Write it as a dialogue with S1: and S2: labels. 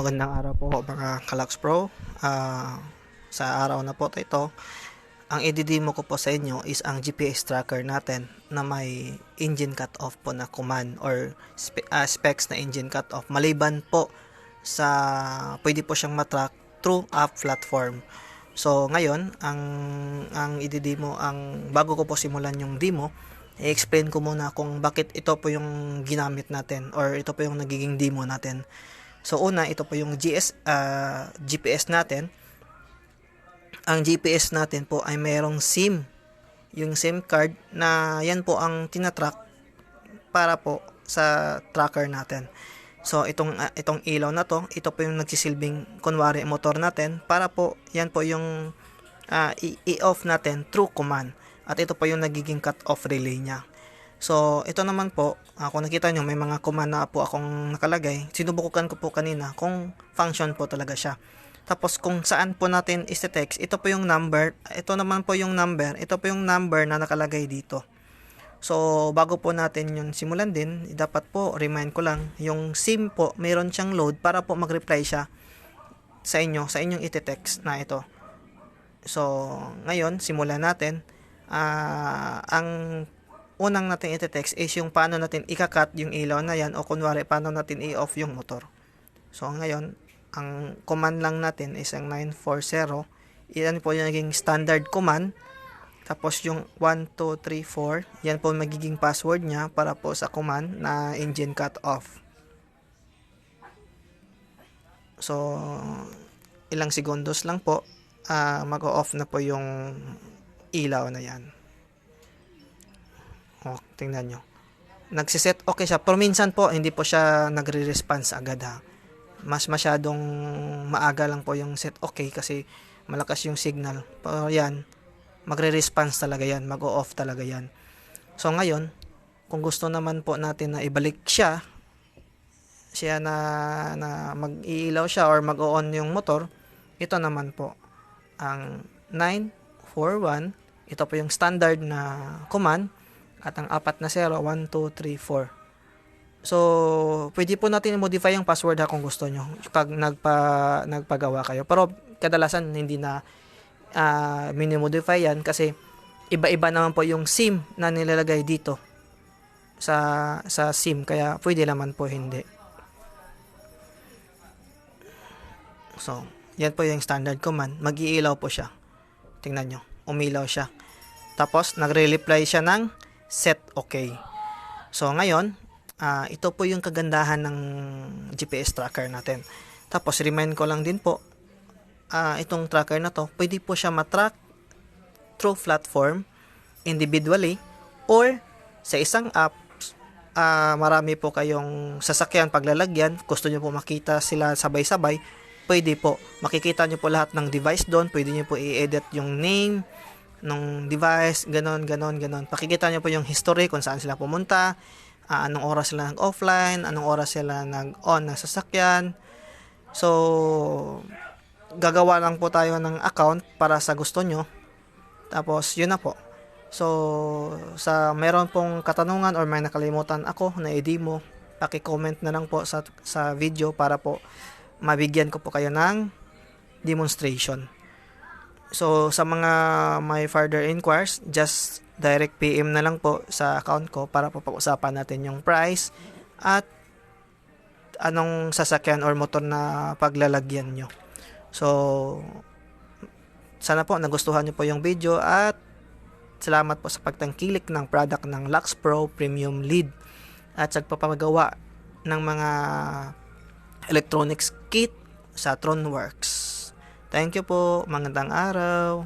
S1: Magandang araw po mga Kalax Pro. Sa araw na po ito, ang i-demo ko po sa inyo is ang GPS tracker natin na may engine cut-off po na command or specs na engine cut-off. Maliban po sa pwede po siyang matrack through app platform. So ngayon, ang i-demo, bago ko po simulan yung demo, i-explain ko muna kung bakit ito po yung ginamit natin or ito po yung nagiging demo natin. So una, ito po yung GPS natin. Ang GPS natin po ay mayroong SIM. Yung SIM card na yan po ang tinatrack para po sa tracker natin. So itong ilaw na to, ito po yung nagsisilbing kunwari motor natin para po yan po yung i-off natin through command. At ito po yung nagiging cut-off relay niya. So, ito naman po, kung nakita nyo, may mga command na po akong nakalagay. Sinubukan ko po kanina kung function po talaga siya. Tapos, kung saan po natin isi-text, ito po yung number. Ito naman po yung number. Ito po yung number na nakalagay dito. So, bago po natin yung simulan din, dapat po, remind ko lang, yung SIM po, mayroon siyang load para po mag-reply siya sa inyong iti-text na ito. So, ngayon, simulan natin. Ang unang natin iti-text is yung paano natin ika-cut yung ilaw na yan o kunwari paano natin i-off yung motor. So ngayon, ang command lang natin is ang 940. Yan po yung naging standard command. Tapos yung 1234, yan po magiging password niya para po sa command na engine cut off. So ilang segundos lang po, mag-off na po yung ilaw na yan. O, tingnan nyo. Nagsiset okay siya. Pero minsan po, hindi po siya nagre-response agad ha. Mas masyadong maaga lang po yung set okay kasi malakas yung signal. Pero yan, magre-response talaga yan. Mag-o-off talaga yan. So ngayon, kung gusto naman po natin na ibalik siya na mag-iilaw siya or mag-o-on yung motor, ito naman po, ang 941, ito po yung standard na command. At ang 4 na 0, 1, 2, 3, 4. So, pwede po natin i-modify yung password ha kung gusto nyo. Pag nagpagawa kayo. Pero, kadalasan hindi na mini-modify yan kasi iba-iba naman po yung SIM na nilalagay dito sa SIM. Kaya, pwede naman po hindi. So, yan po yung standard command. Mag-iilaw po siya. Tingnan nyo. Umilaw siya. Tapos, nagre-reply siya ng set okay. So ngayon, ito po yung kagandahan ng GPS tracker natin. Tapos remind ko lang din po, itong tracker na to, pwede po siya matrack through platform, individually, or sa isang app. Marami po kayong sasakyan, paglalagyan, gusto nyo po makita sila sabay-sabay, pwede po, makikita nyo po lahat ng device doon, pwede nyo po i-edit yung name ng device, ganon. Pakikita nyo po yung history kung saan sila pumunta, anong oras sila nag-offline, anong oras sila nag-on ng sasakyan. So, gagawa lang po tayo ng account para sa gusto nyo. Tapos, yun na po. So, sa meron pong katanungan or may nakalimutan ako na i-demo, paki-comment na lang po sa video para po mabigyan ko po kayo ng demonstration. So, sa mga may further inquiries, just direct PM na lang po sa account ko para po pag-usapan natin yung price at anong sasakyan or motor na paglalagyan nyo. So, sana po nagustuhan nyo po yung video at salamat po sa pagtangkilik ng product ng Lux Pro Premium Lead at sa pagpapagawa ng mga electronics kit sa Tronworks. Thank you po. Magandang araw.